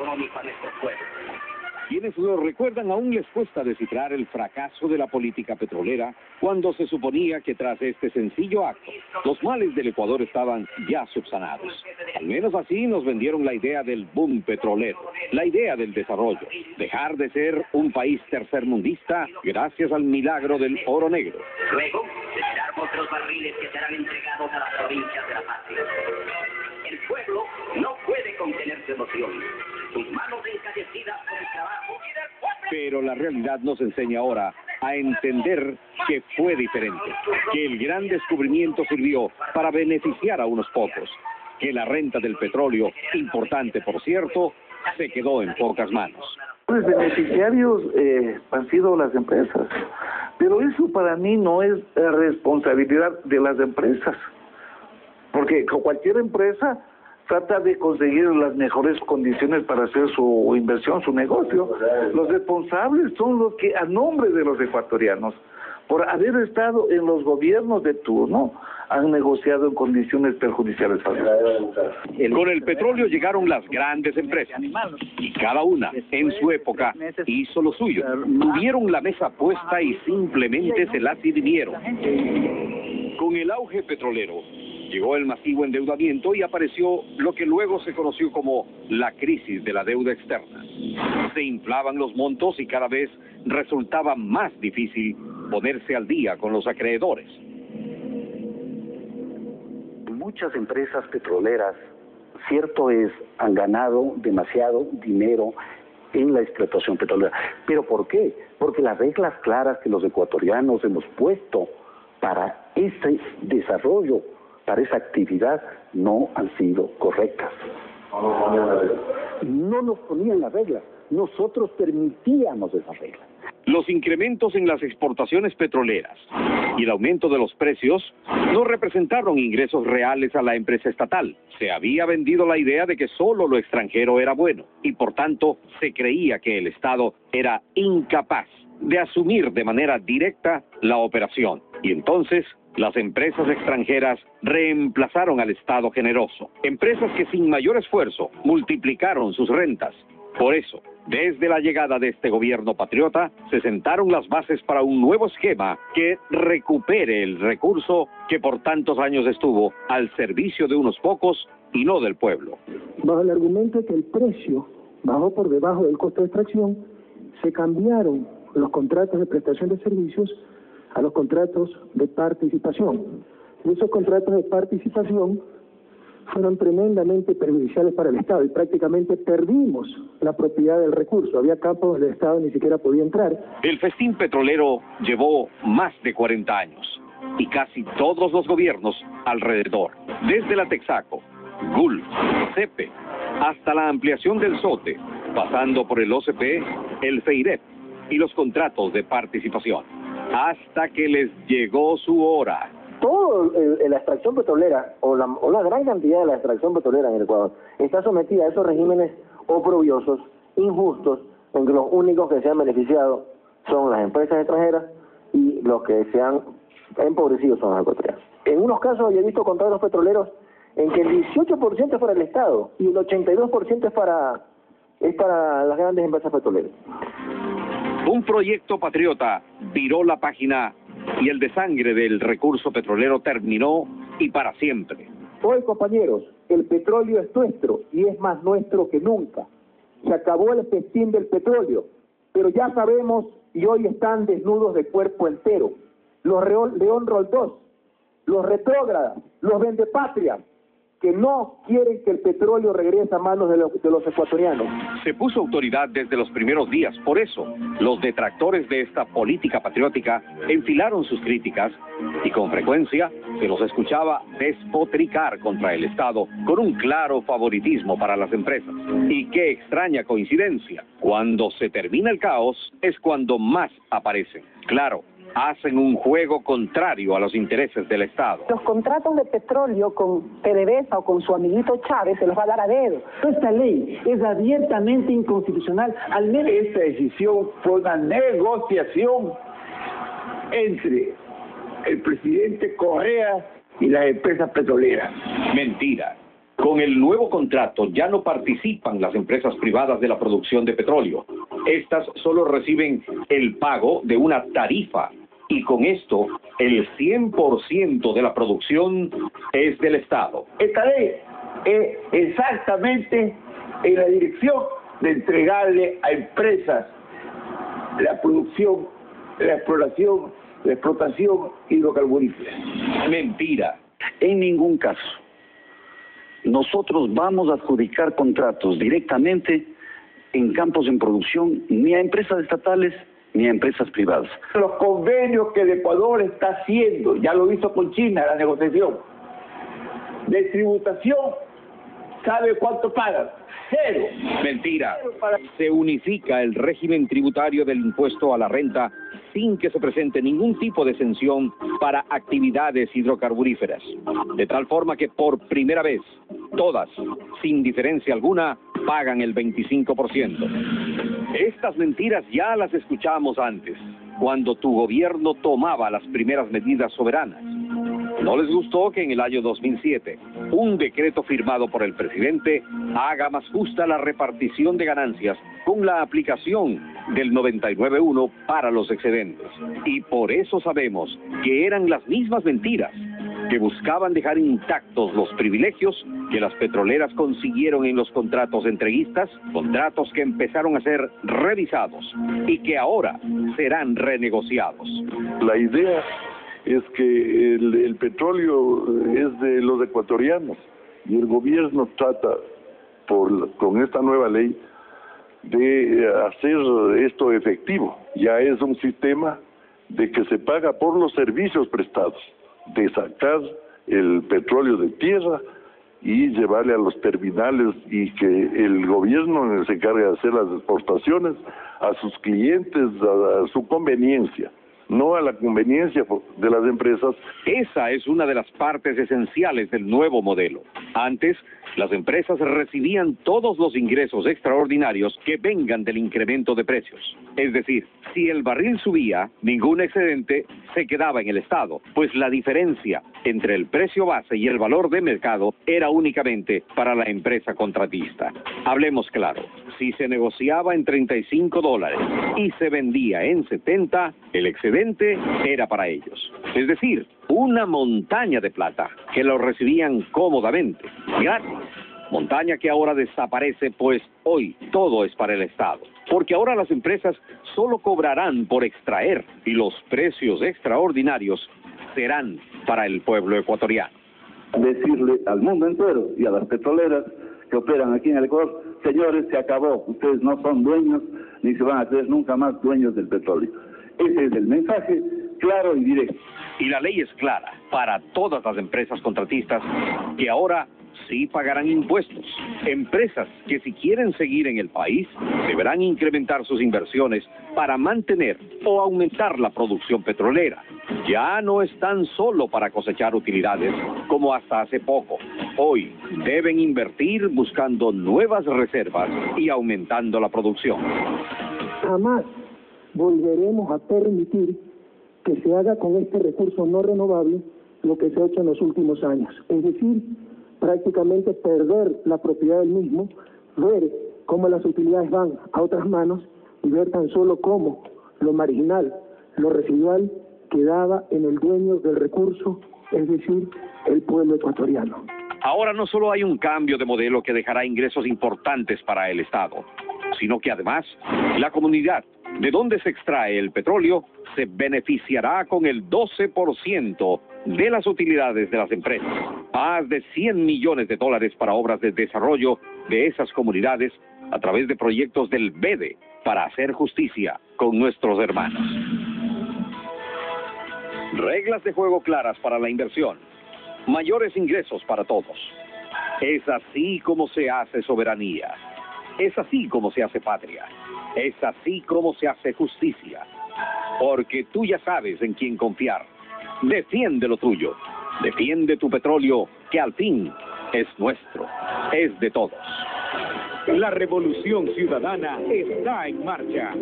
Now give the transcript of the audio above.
económico a nuestros pueblos. Quienes lo recuerdan aún les cuesta descifrar el fracaso de la política petrolera cuando se suponía que tras este sencillo acto los males del Ecuador estaban ya subsanados. Al menos así nos vendieron la idea del boom petrolero, la idea del desarrollo, dejar de ser un país tercermundista gracias al milagro del oro negro. Luego, se otros barriles que serán entregados a las provincias de la patria. El pueblo no puede contener su emoción. Sus manos encallecidas por el trabajo y del pueblo. Pero la realidad nos enseña ahora a entender que fue diferente, que el gran descubrimiento sirvió para beneficiar a unos pocos, que la renta del petróleo, importante por cierto, se quedó en pocas manos. Los beneficiarios han sido las empresas, pero eso para mí no es responsabilidad de las empresas, porque cualquier empresa trata de conseguir las mejores condiciones para hacer su inversión, su negocio. Los responsables son los que, a nombre de los ecuatorianos, por haber estado en los gobiernos de turno, han negociado en condiciones perjudiciales para ellos. Con el petróleo llegaron las grandes empresas, y cada una, en su época, hizo lo suyo. Tuvieron la mesa puesta y simplemente se la sirvieron. Con el auge petrolero, llegó el masivo endeudamiento y apareció lo que luego se conoció como la crisis de la deuda externa. Se inflaban los montos y cada vez resultaba más difícil ponerse al día con los acreedores. Muchas empresas petroleras, cierto es, han ganado demasiado dinero en la explotación petrolera. ¿Pero por qué? Porque las reglas claras que los ecuatorianos hemos puesto para ese desarrollo, para esa actividad, no han sido correctas. No nos ponían las reglas, nosotros permitíamos esas reglas. Los incrementos en las exportaciones petroleras y el aumento de los precios no representaron ingresos reales a la empresa estatal. Se había vendido la idea de que solo lo extranjero era bueno y por tanto se creía que el Estado era incapaz de asumir de manera directa la operación. Y entonces las empresas extranjeras reemplazaron al Estado generoso. Empresas que sin mayor esfuerzo multiplicaron sus rentas. Por eso, desde la llegada de este gobierno patriota, se sentaron las bases para un nuevo esquema que recupere el recurso que por tantos años estuvo al servicio de unos pocos y no del pueblo. Bajo el argumento de que el precio bajó por debajo del costo de extracción, se cambiaron los contratos de prestación de servicios a los contratos de participación. Y esos contratos de participación fueron tremendamente perjudiciales para el Estado y prácticamente perdimos la propiedad del recurso. Había campos donde el Estado ni siquiera podía entrar. El festín petrolero llevó más de 40 años y casi todos los gobiernos alrededor, desde la Texaco, Gulf, CEPE, hasta la ampliación del SOTE, pasando por el OCP, el FEIREP y los contratos de participación, hasta que les llegó su hora. Todo la extracción petrolera, o la gran cantidad de la extracción petrolera en el Ecuador, está sometida a esos regímenes oprobiosos, injustos, en que los únicos que se han beneficiado son las empresas extranjeras y los que se han empobrecido son los ecuatorianos. En unos casos yo he visto contratos petroleros en que el 18% es para el Estado y el 82% es para las grandes empresas petroleras. Un proyecto patriota viró la página y el desangre del recurso petrolero terminó y para siempre. Hoy, compañeros, el petróleo es nuestro y es más nuestro que nunca. Se acabó el festín del petróleo, pero ya sabemos y hoy están desnudos de cuerpo entero. Los León Roldós, los retrógradas, los vendepatrias, que no quieren que el petróleo regrese a manos de los ecuatorianos. Se puso autoridad desde los primeros días, por eso los detractores de esta política patriótica enfilaron sus críticas y con frecuencia se los escuchaba despotricar contra el Estado con un claro favoritismo para las empresas. Y qué extraña coincidencia, cuando se termina el caos es cuando más aparecen. Claro, hacen un juego contrario a los intereses del Estado. Los contratos de petróleo con PDVSA o con su amiguito Chávez se los va a dar a dedo. Esta ley es abiertamente inconstitucional. Al menos esta decisión fue una negociación entre el presidente Correa y las empresas petroleras. Mentira. Con el nuevo contrato ya no participan las empresas privadas de la producción de petróleo. Estas solo reciben el pago de una tarifa y con esto el 100% de la producción es del Estado. Estaré exactamente en la dirección de entregarle a empresas la producción, la exploración, la explotación hidrocarburífera. Mentira. En ningún caso. Nosotros vamos a adjudicar contratos directamente en campos en producción ni a empresas estatales ni a empresas privadas. Los convenios que el Ecuador está haciendo, ya lo hizo con China, la negociación de tributación, ¿sabe cuánto pagan? 0. Mentira. Se unifica el régimen tributario del impuesto a la renta sin que se presente ningún tipo de exención para actividades hidrocarburíferas. De tal forma que por primera vez, todas, sin diferencia alguna, pagan el 25%. Estas mentiras ya las escuchamos antes, cuando tu gobierno tomaba las primeras medidas soberanas. No les gustó que en el año 2007 un decreto firmado por el presidente haga más justa la repartición de ganancias con la aplicación del 99.1 para los excedentes. Y por eso sabemos que eran las mismas mentiras que buscaban dejar intactos los privilegios que las petroleras consiguieron en los contratos entreguistas, contratos que empezaron a ser revisados y que ahora serán renegociados. La idea es que el petróleo es de los ecuatorianos y el gobierno trata con esta nueva ley de hacer esto efectivo. Ya es un sistema de que se paga por los servicios prestados, de sacar el petróleo de tierra y llevarle a los terminales y que el gobierno se encargue de hacer las exportaciones a sus clientes a su conveniencia, no a la conveniencia de las empresas. Esa es una de las partes esenciales del nuevo modelo. Antes, las empresas recibían todos los ingresos extraordinarios que vengan del incremento de precios. Es decir, si el barril subía, ningún excedente se quedaba en el Estado, pues la diferencia entre el precio base y el valor de mercado era únicamente para la empresa contratista. Hablemos claro, si se negociaba en $35 y se vendía en 70, el excedente era para ellos. Es decir, una montaña de plata que lo recibían cómodamente, gratis. Montaña que ahora desaparece, pues hoy todo es para el Estado. Porque ahora las empresas solo cobrarán por extraer y los precios extraordinarios serán para el pueblo ecuatoriano. Decirle al mundo entero y a las petroleras que operan aquí en el Ecuador, señores, se acabó, ustedes no son dueños ni se van a ser nunca más dueños del petróleo. Ese es el mensaje claro y directo. Y la ley es clara para todas las empresas contratistas que ahora sí pagarán impuestos. Empresas que si quieren seguir en el país deberán incrementar sus inversiones para mantener o aumentar la producción petrolera. Ya no están solo para cosechar utilidades como hasta hace poco. Hoy deben invertir buscando nuevas reservas y aumentando la producción. Jamás volveremos a permitir que se haga con este recurso no renovable lo que se ha hecho en los últimos años. Es decir, prácticamente perder la propiedad del mismo, ver cómo las utilidades van a otras manos y ver tan solo cómo lo marginal, lo residual, quedaba en el dueño del recurso, es decir, el pueblo ecuatoriano. Ahora no solo hay un cambio de modelo que dejará ingresos importantes para el Estado, sino que además la comunidad de donde se extrae el petróleo se beneficiará con el 12% de las utilidades de las empresas. Más de $100 millones para obras de desarrollo de esas comunidades a través de proyectos del BEDE para hacer justicia con nuestros hermanos. Reglas de juego claras para la inversión. Mayores ingresos para todos. Es así como se hace soberanía. Es así como se hace patria. Es así como se hace justicia. Porque tú ya sabes en quién confiar. Defiende lo tuyo. Defiende tu petróleo, que al fin es nuestro. Es de todos. La revolución ciudadana está en marcha.